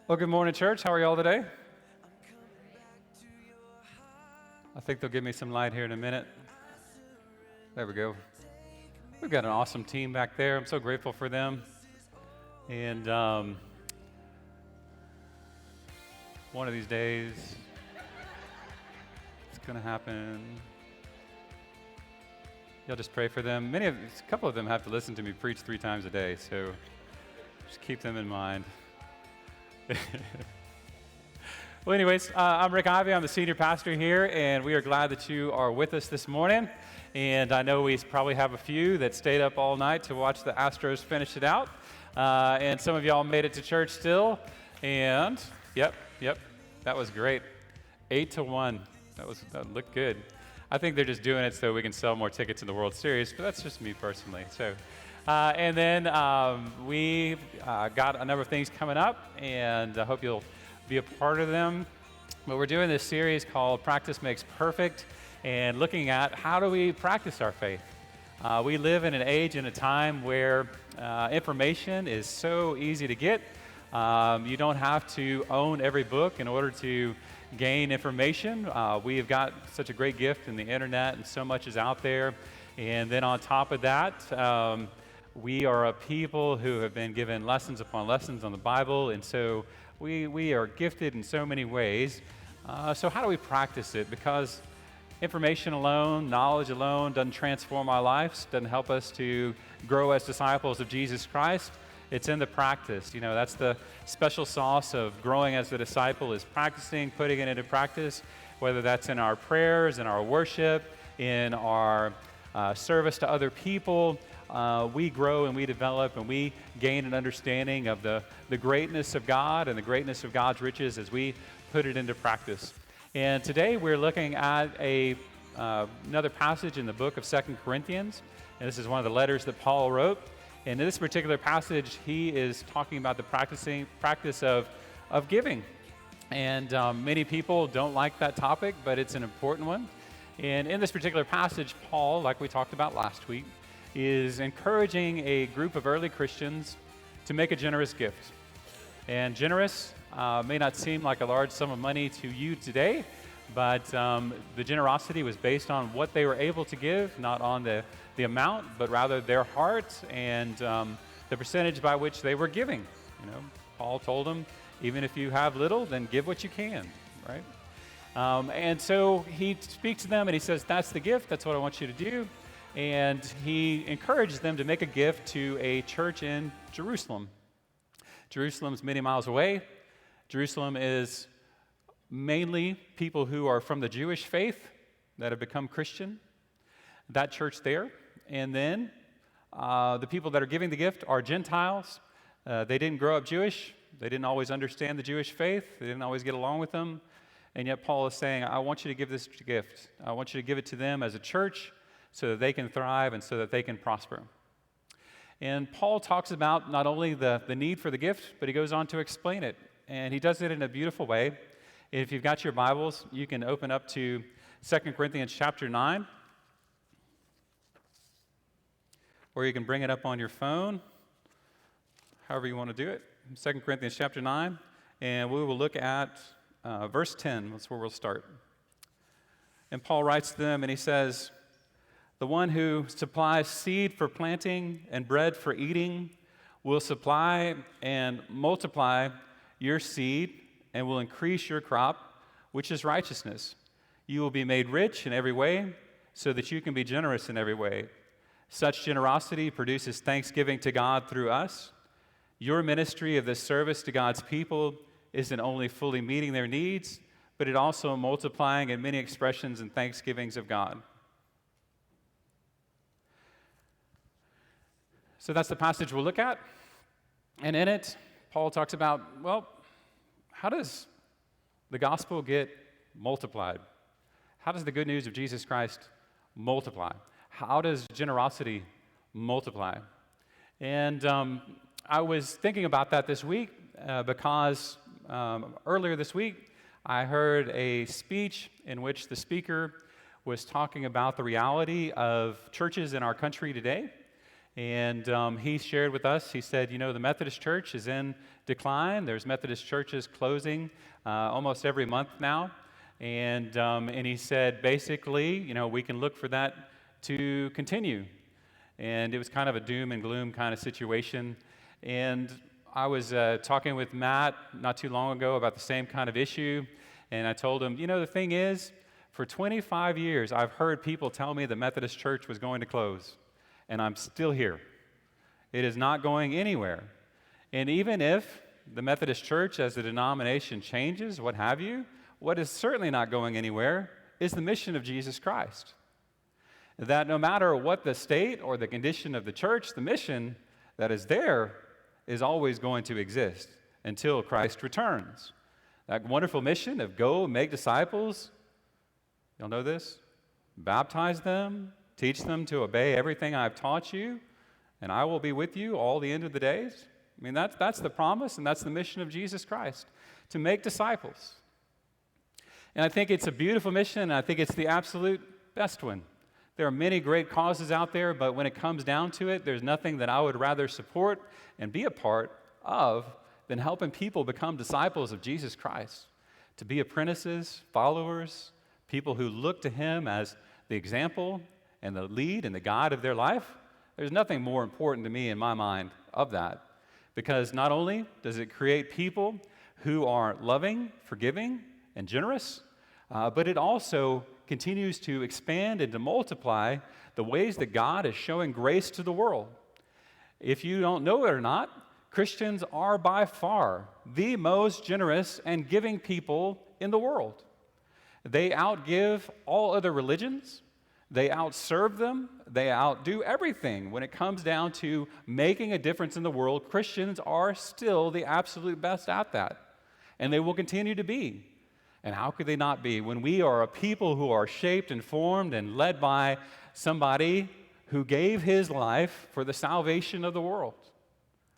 Well, good morning, church. How are y'all today? I think they'll give me some light here in a minute. There we go. We've got an awesome team back there. I'm so grateful for them. And one of these days, it's going to happen. Y'all just pray for them. A couple of them have to listen to me preach 3 times a day, so just keep them in mind. Well, anyways, I'm Rick Ivey. I'm the senior pastor here, and we are glad that you are with us this morning. And I know we probably have a few that stayed up all night to watch the Astros finish it out. And some of y'all made it to church still. And, yep, that was great. 8-1. That looked good. I think they're just doing it so we can sell more tickets in the World Series, but that's just me personally. So. And then we got a number of things coming up, and I hope you'll be a part of them. But we're doing this series called Practice Makes Perfect, and looking at how do we practice our faith. We live in an age and a time where information is so easy to get. You don't have to own every book in order to gain information. We have got such a great gift in the internet, and so much is out there. And then on top of that, we are a people who have been given lessons upon lessons on the Bible, and so we are gifted in so many ways. So how do we practice it? Because information alone, knowledge alone doesn't transform our lives, doesn't help us to grow as disciples of Jesus Christ. It's in the practice. You know, that's the special sauce of growing as a disciple, is practicing, putting it into practice, whether that's in our prayers, in our worship, in our service to other people. We grow and we develop and we gain an understanding of the greatness of God and the greatness of God's riches as we put it into practice. And today we're looking at another passage in the book of 2 Corinthians. And this is one of the letters that Paul wrote. And in this particular passage, he is talking about the practice of giving. And many people don't like that topic, but it's an important one. And in this particular passage, Paul, like we talked about last week, is encouraging a group of early Christians to make a generous gift. And generous may not seem like a large sum of money to you today, but the generosity was based on what they were able to give, not on the amount, but rather their heart and the percentage by which they were giving. You know, Paul told them, even if you have little, then give what you can, right? And so he speaks to them and he says, that's the gift, that's what I want you to do. And he encourages them to make a gift to a church in Jerusalem. Jerusalem's many miles away. Jerusalem is mainly people who are from the Jewish faith that have become Christian. That church there. And then the people that are giving the gift are Gentiles. They didn't grow up Jewish. They didn't always understand the Jewish faith. They didn't always get along with them. And yet Paul is saying, I want you to give this gift. I want you to give it to them as a church so that they can thrive and so that they can prosper. And Paul talks about not only the need for the gift, but he goes on to explain it. And he does it in a beautiful way. If you've got your Bibles, you can open up to 2 Corinthians chapter 9. Or you can bring it up on your phone, however you want to do it. 2 Corinthians chapter 9. And we will look at verse 10. That's where we'll start. And Paul writes to them and he says, the one who supplies seed for planting and bread for eating will supply and multiply your seed and will increase your crop, which is righteousness. You will be made rich in every way so that you can be generous in every way. Such generosity produces thanksgiving to God through us. Your ministry of this service to God's people isn't only fully meeting their needs, but it also multiplying in many expressions and thanksgivings of God. So that's the passage we'll look at. And in it, Paul talks about, well, how does the gospel get multiplied? How does the good news of Jesus Christ multiply? How does generosity multiply? And I was thinking about that this week because earlier this week, I heard a speech in which the speaker was talking about the reality of churches in our country today. And he shared with us, he said, the Methodist Church is in decline. There's Methodist churches closing almost every month now. And he said, basically, we can look for that to continue. And it was kind of a doom and gloom kind of situation. And I was talking with Matt not too long ago about the same kind of issue. And I told him, the thing is, for 25 years, I've heard people tell me the Methodist Church was going to close. And I'm still here. It is not going anywhere. And even if the Methodist Church as a denomination changes, what have you, what is certainly not going anywhere is the mission of Jesus Christ. That no matter what the state or the condition of the church, the mission that is there is always going to exist until Christ returns. That wonderful mission of go make disciples, y'all know this? Baptize them, teach them to obey everything I've taught you, and I will be with you all the end of the days. I mean, that's the promise, and that's the mission of Jesus Christ, to make disciples. And I think it's a beautiful mission, and I think it's the absolute best one. There are many great causes out there, but when it comes down to it, there's nothing that I would rather support and be a part of than helping people become disciples of Jesus Christ, to be apprentices, followers, people who look to Him as the example and the lead and the guide of their life. There's nothing more important to me in my mind of that, because not only does it create people who are loving, forgiving, and generous, but it also continues to expand and to multiply the ways that God is showing grace to the world. If you don't know it or not, Christians are by far the most generous and giving people in the world. They outgive all other religions. They outserve them. They outdo everything. When it comes down to making a difference in the world, Christians are still the absolute best at that. And they will continue to be. And how could they not be when we are a people who are shaped and formed and led by somebody who gave his life for the salvation of the world?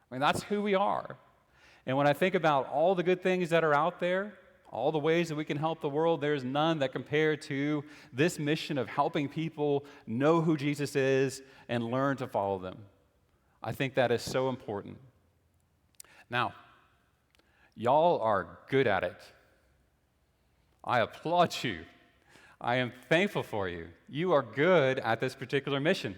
I mean, that's who we are. And when I think about all the good things that are out there, all the ways that we can help the world, there's none that compare to this mission of helping people know who Jesus is and learn to follow them. I think that is so important. Now, y'all are good at it. I applaud you. I am thankful for you. You are good at this particular mission.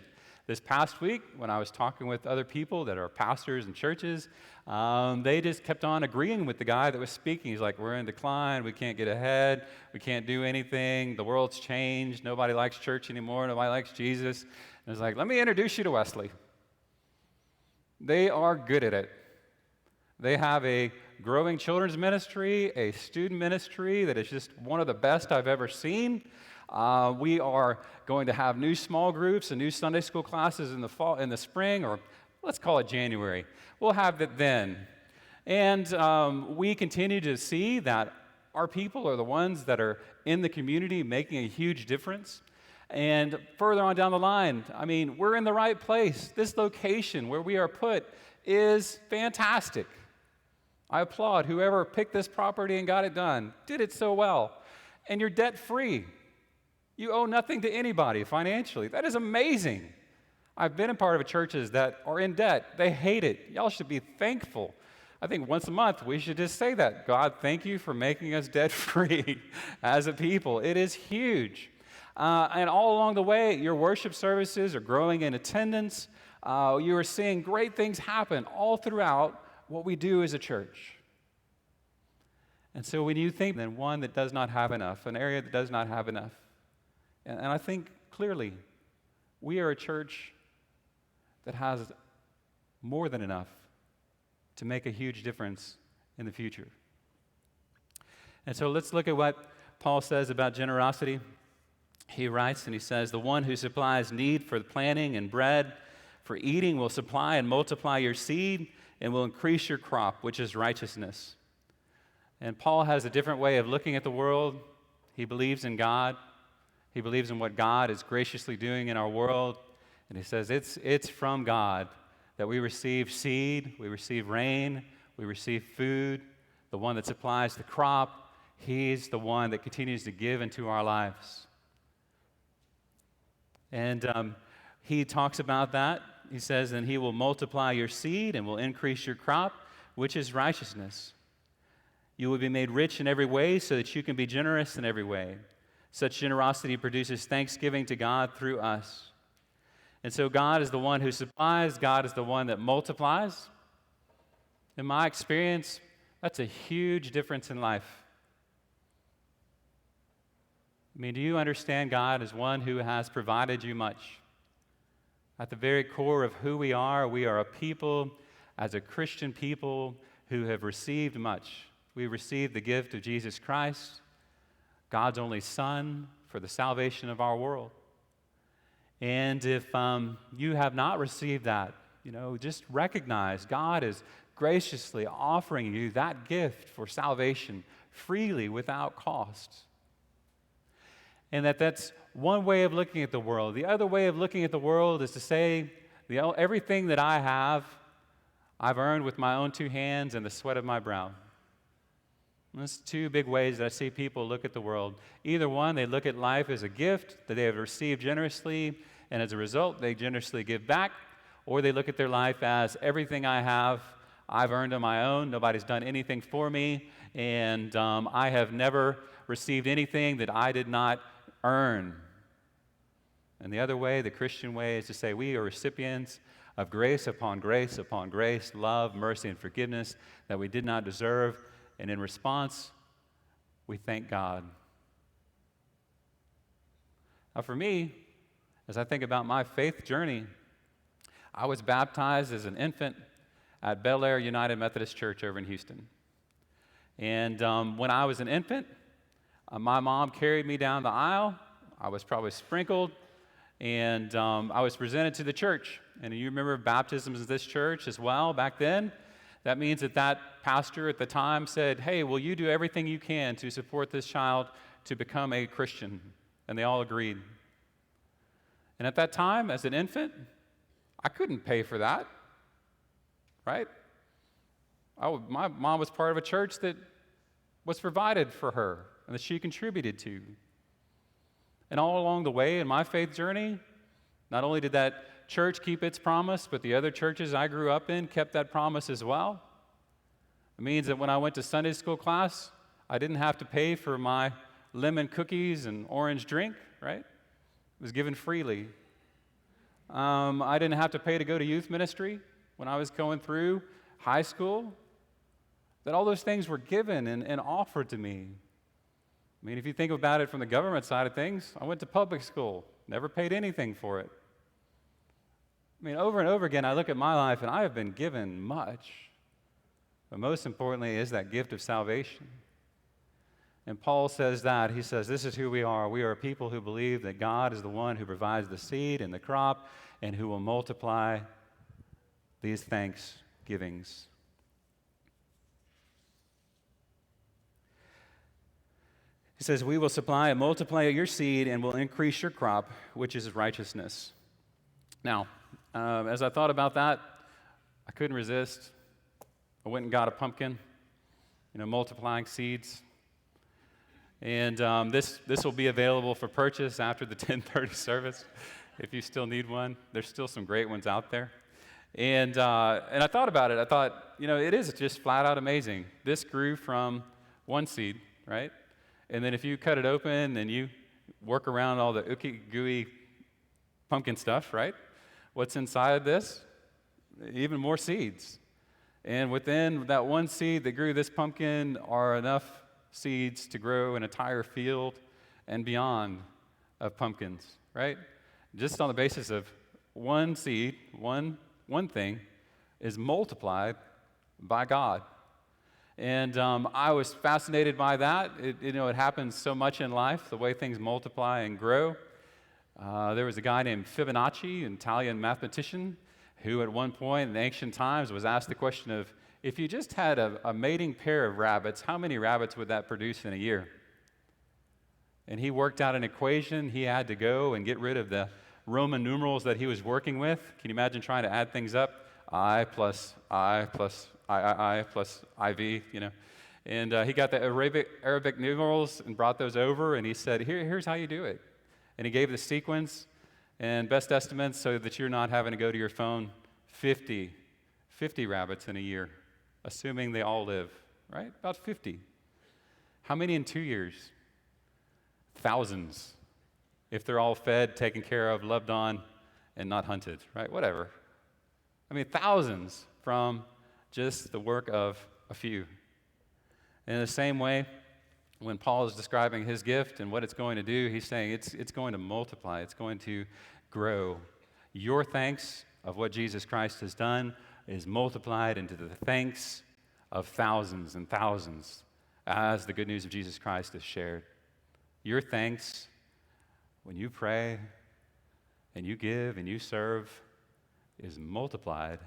This past week, when I was talking with other people that are pastors and churches, they just kept on agreeing with the guy that was speaking. He's like, we're in decline, we can't get ahead, we can't do anything, the world's changed, nobody likes church anymore, nobody likes Jesus. And I was like, let me introduce you to Wesley. They are good at it. They have a growing children's ministry, a student ministry that is just one of the best I've ever seen. We are going to have new small groups and new Sunday school classes in the fall, in the spring, or let's call it January. We'll have it then. And we continue to see that our people are the ones that are in the community making a huge difference. And further on down the line, I mean, we're in the right place. This location where we are put is fantastic. I applaud whoever picked this property and got it done, did it so well. And you're debt-free. You owe nothing to anybody financially. That is amazing. I've been a part of churches that are in debt. They hate it. Y'all should be thankful. I think once a month we should just say that. God, thank you for making us debt-free as a people. It is huge. And all along the way, your worship services are growing in attendance. You are seeing great things happen all throughout what we do as a church. And so when you think then one that does not have enough, an area that does not have enough, and I think clearly we are a church that has more than enough to make a huge difference in the future. And so let's look at what Paul says about generosity. He writes and he says, the one who supplies need for planting and bread for eating will supply and multiply your seed and will increase your crop, which is righteousness. And Paul has a different way of looking at the world. He believes in God. He believes in what God is graciously doing in our world. And he says it's from God that we receive seed, we receive rain, we receive food. The one that supplies the crop, He's the one that continues to give into our lives. And he talks about that he says, "Then he will multiply your seed and will increase your crop, which is righteousness. You will be made rich in every way so that you can be generous in every way. Such generosity produces thanksgiving to God through us." And so God is the one who supplies. God is the one that multiplies. In my experience, that's a huge difference in life. I mean, do you understand God as one who has provided you much? At the very core of who we are a people, as a Christian people, who have received much. We received the gift of Jesus Christ, God's only Son, for the salvation of our world. And if you have not received that, just recognize God is graciously offering you that gift for salvation freely without cost. And that's one way of looking at the world. The other way of looking at the world is to say, everything that I have, I've earned with my own two hands and the sweat of my brow. And that's two big ways that I see people look at the world. Either one, they look at life as a gift that they have received generously, and as a result, they generously give back, or they look at their life as everything I have, I've earned on my own. Nobody's done anything for me, and I have never received anything that I did not earn. And the other way, the Christian way, is to say we are recipients of grace upon grace upon grace, love, mercy, and forgiveness that we did not deserve. And in response, we thank God. Now, for me, as I think about my faith journey, I was baptized as an infant at Bel Air United Methodist Church over in Houston. And when I was an infant, my mom carried me down the aisle. I was probably sprinkled, and I was presented to the church. And you remember baptisms in this church as well back then? That means that pastor at the time said, "Hey, will you do everything you can to support this child to become a Christian?" And they all agreed. And at that time, as an infant, I couldn't pay for that, right? My mom was part of a church that was provided for her and that she contributed to. And all along the way in my faith journey, not only did that church keep its promise, but the other churches I grew up in kept that promise as well. It means that when I went to Sunday school class, I didn't have to pay for my lemon cookies and orange drink, right? It was given freely. I didn't have to pay to go to youth ministry when I was going through high school. That all those things were given and offered to me. I mean, if you think about it from the government side of things, I went to public school, never paid anything for it. I mean, over and over again, I look at my life and I have been given much. But most importantly is that gift of salvation. And Paul says that. He says, this is who we are. We are a people who believe that God is the one who provides the seed and the crop and who will multiply these thanksgivings. He says, we will supply and multiply your seed and will increase your crop, which is righteousness. Now, as I thought about that, I couldn't resist. I went and got a pumpkin, multiplying seeds. And this will be available for purchase after the 10:30 service, if you still need one. There's still some great ones out there. And I thought about it. I thought, it is just flat out amazing. This grew from one seed, right? And then if you cut it open and you work around all the ooky gooey pumpkin stuff, right? What's inside this? Even more seeds. And within that one seed that grew this pumpkin are enough seeds to grow an entire field and beyond of pumpkins, right? Just on the basis of one seed, one thing is multiplied by God. And I was fascinated by that. It happens so much in life, the way things multiply and grow. There was a guy named Fibonacci, an Italian mathematician, who at one point in ancient times was asked the question of, if you just had a mating pair of rabbits, how many rabbits would that produce in a year? And he worked out an equation. He had to go and get rid of the Roman numerals that he was working with. Can you imagine trying to add things up? I plus I plus I plus Ivey, And he got the Arabic numerals and brought those over, and he said, here's how you do it. And he gave the sequence, And best estimates, so that you're not having to go to your phone, 50 rabbits in a year, assuming they all live, right? About 50. How many in 2 years? Thousands. If they're all fed, taken care of, loved on, and not hunted, right? Whatever. I mean, thousands from just the work of a few. In the same way, when Paul is describing his gift and what it's going to do, he's saying it's going to multiply, it's going to grow. Your thanks of what Jesus Christ has done is multiplied into the thanks of thousands and thousands as the good news of Jesus Christ is shared. Your thanks, when you pray and you give and you serve, is multiplied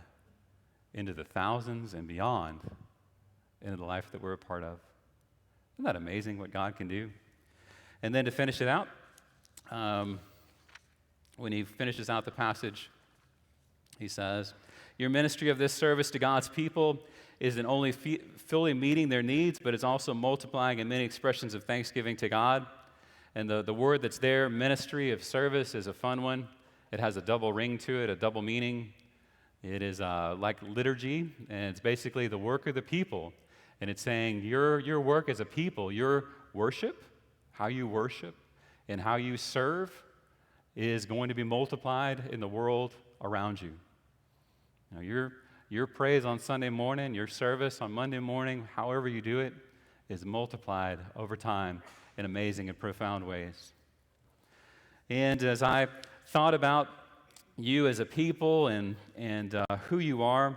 into the thousands and beyond into the life that we're a part of. Isn't that amazing what God can do? And then to finish it out, when he finishes out the passage, he says, your ministry of this service to God's people isn't only fully meeting their needs, but it's also multiplying in many expressions of thanksgiving to God. And the word that's there, ministry of service, is a fun one. It has a double ring to it, a double meaning. It is like liturgy, and it's basically the work of the people. And it's saying your work as a people, your worship, how you worship, and how you serve is going to be multiplied in the world around you. You know, your praise on Sunday morning, your service on Monday morning, however you do it, is multiplied over time in amazing and profound ways. And as I thought about you as a people and who you are,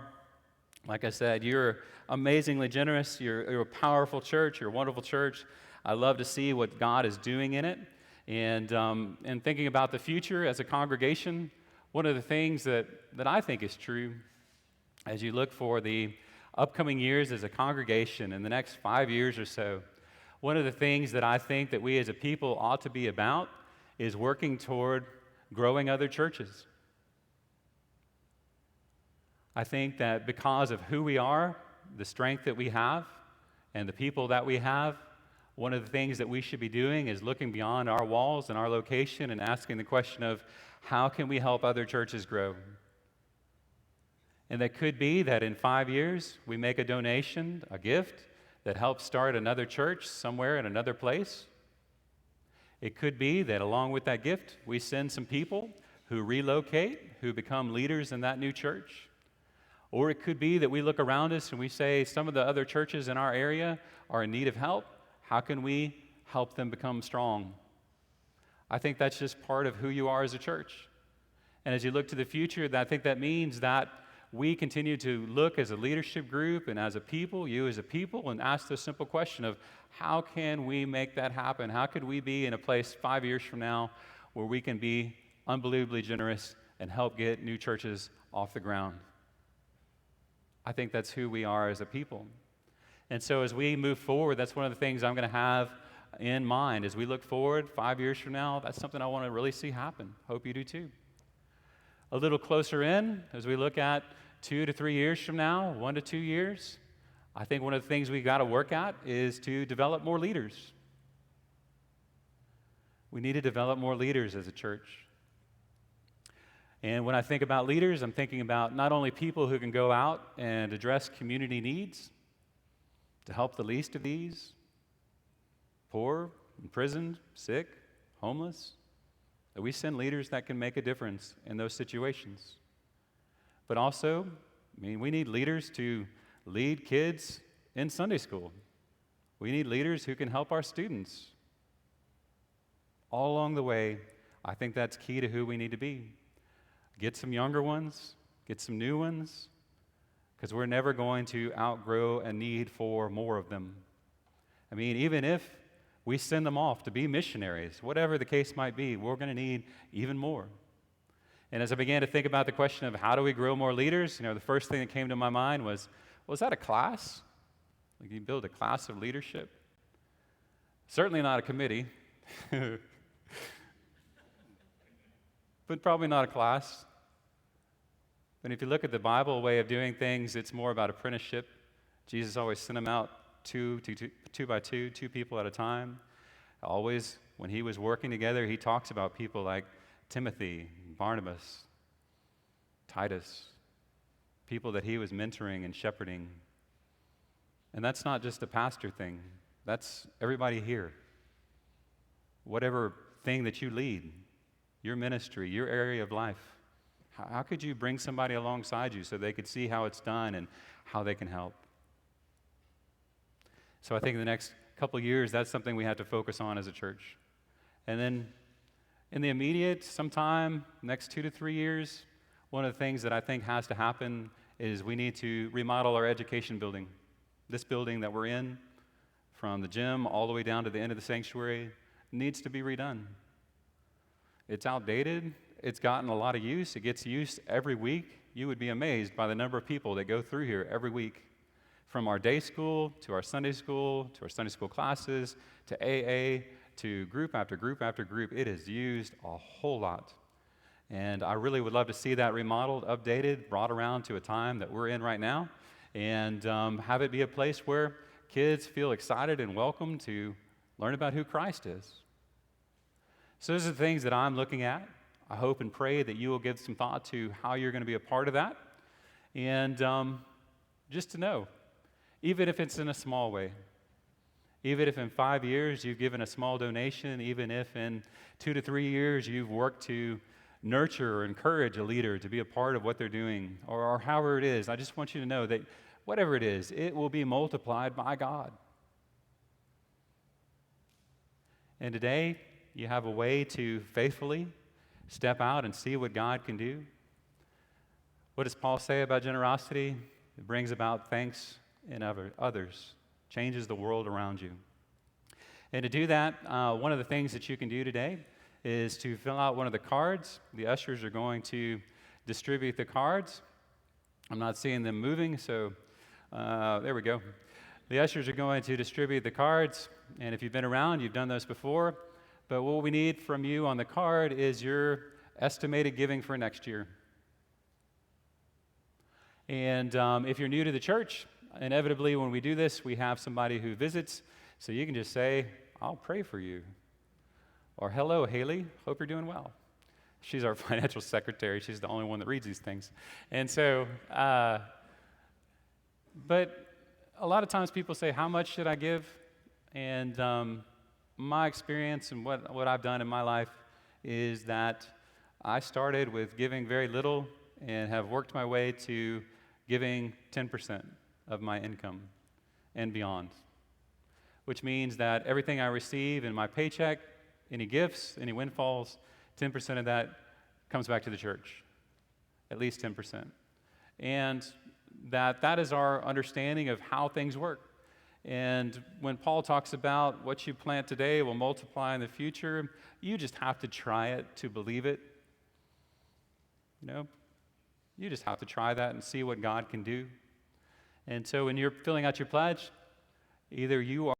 like I said, you're amazingly generous. You're a powerful church. You're a wonderful church. I love to see what God is doing in it. And thinking about the future as a congregation, one of the things that I think is true as you look for the upcoming years as a congregation in the next 5 years or so, one of the things that I think that we as a people ought to be about is working toward growing other churches. I think that because of who we are, the strength that we have, and the people that we have, one of the things that we should be doing is looking beyond our walls and our location and asking the question of how can we help other churches grow? And that could be that in 5 years we make a donation, a gift, that helps start another church somewhere in another place. It could be that along with that gift, we send some people who relocate, who become leaders in that new church. Or it could be that we look around us and we say, some of the other churches in our area are in need of help. How can we help them become strong? I think that's just part of who you are as a church. And as you look to the future, I think that means that we continue to look as a leadership group and as a people, you as a people, and ask the simple question of how can we make that happen? How could we be in a place 5 years from now where we can be unbelievably generous and help get new churches off the ground? I think that's who we are as a people. And so as we move forward, that's one of the things I'm going to have in mind. As we look forward 5 years from now, that's something I want to really see happen. Hope you do too. A little closer in, as we look at 2 to 3 years from now, 1 to 2 years, I think one of the things we've got to work at is to develop more leaders. We need to develop more leaders as a church. And when I think about leaders, I'm thinking about not only people who can go out and address community needs to help the least of these, poor, imprisoned, sick, homeless, that we send leaders that can make a difference in those situations. But also, we need leaders to lead kids in Sunday school. We need leaders who can help our students. All along the way, I think that's key to who we need to be. Get some younger ones, get some new ones, because we're never going to outgrow a need for more of them. Even if we send them off to be missionaries, whatever the case might be, we're going to need even more. And as I began to think about the question of how do we grow more leaders, the first thing that came to my mind was that a class? Like you build a class of leadership? Certainly not a committee, but probably not a class. But if you look at the Bible way of doing things, it's more about apprenticeship. Jesus always sent them out two by two people at a time. Always, when he was working together, he talks about people like Timothy, Barnabas, Titus, people that he was mentoring and shepherding. And that's not just a pastor thing. That's everybody here. Whatever thing that you lead, your ministry, your area of life, how could you bring somebody alongside you so they could see how it's done and how they can help? So I think in the next couple of years, that's something we have to focus on as a church. And then in the immediate, sometime next 2 to 3 years, one of the things that I think has to happen is we need to remodel our education building. This building that we're in, from the gym all the way down to the end of the sanctuary, needs to be redone. It's outdated. It's gotten a lot of use. It gets used every week. You would be amazed by the number of people that go through here every week. From our day school to our Sunday school classes to AA to group after group after group, it is used a whole lot. And I really would love to see that remodeled, updated, brought around to a time that we're in right now, and have it be a place where kids feel excited and welcome to learn about who Christ is. So those are the things that I'm looking at. I hope and pray that you will give some thought to how you're going to be a part of that. And just to know, even if it's in a small way, even if in 5 years you've given a small donation, even if in 2 to 3 years you've worked to nurture or encourage a leader to be a part of what they're doing, or however it is, I just want you to know that whatever it is, it will be multiplied by God. And today, you have a way to faithfully step out and see what God can do. What does Paul say about generosity? It brings about thanks in others, changes the world around you. And to do that, one of the things that you can do today is to fill out one of the cards. The ushers are going to distribute the cards. I'm not seeing them moving, so there we go. The ushers are going to distribute the cards, and if you've been around, you've done those before. But what we need from you on the card is your estimated giving for next year. And if you're new to the church, inevitably when we do this, we have somebody who visits, so you can just say, I'll pray for you. Or, hello, Haley, hope you're doing well. She's our financial secretary. She's the only one that reads these things. And so, but a lot of times people say, how much should I give? And my experience and what I've done in my life is that I started with giving very little and have worked my way to giving 10% of my income and beyond, which means that everything I receive in my paycheck, any gifts, any windfalls, 10% of that comes back to the church, at least 10%. And that is our understanding of how things work. And when Paul talks about what you plant today will multiply in the future, you just have to try it to believe it. You know, you just have to try that and see what God can do. And so when you're filling out your pledge, either you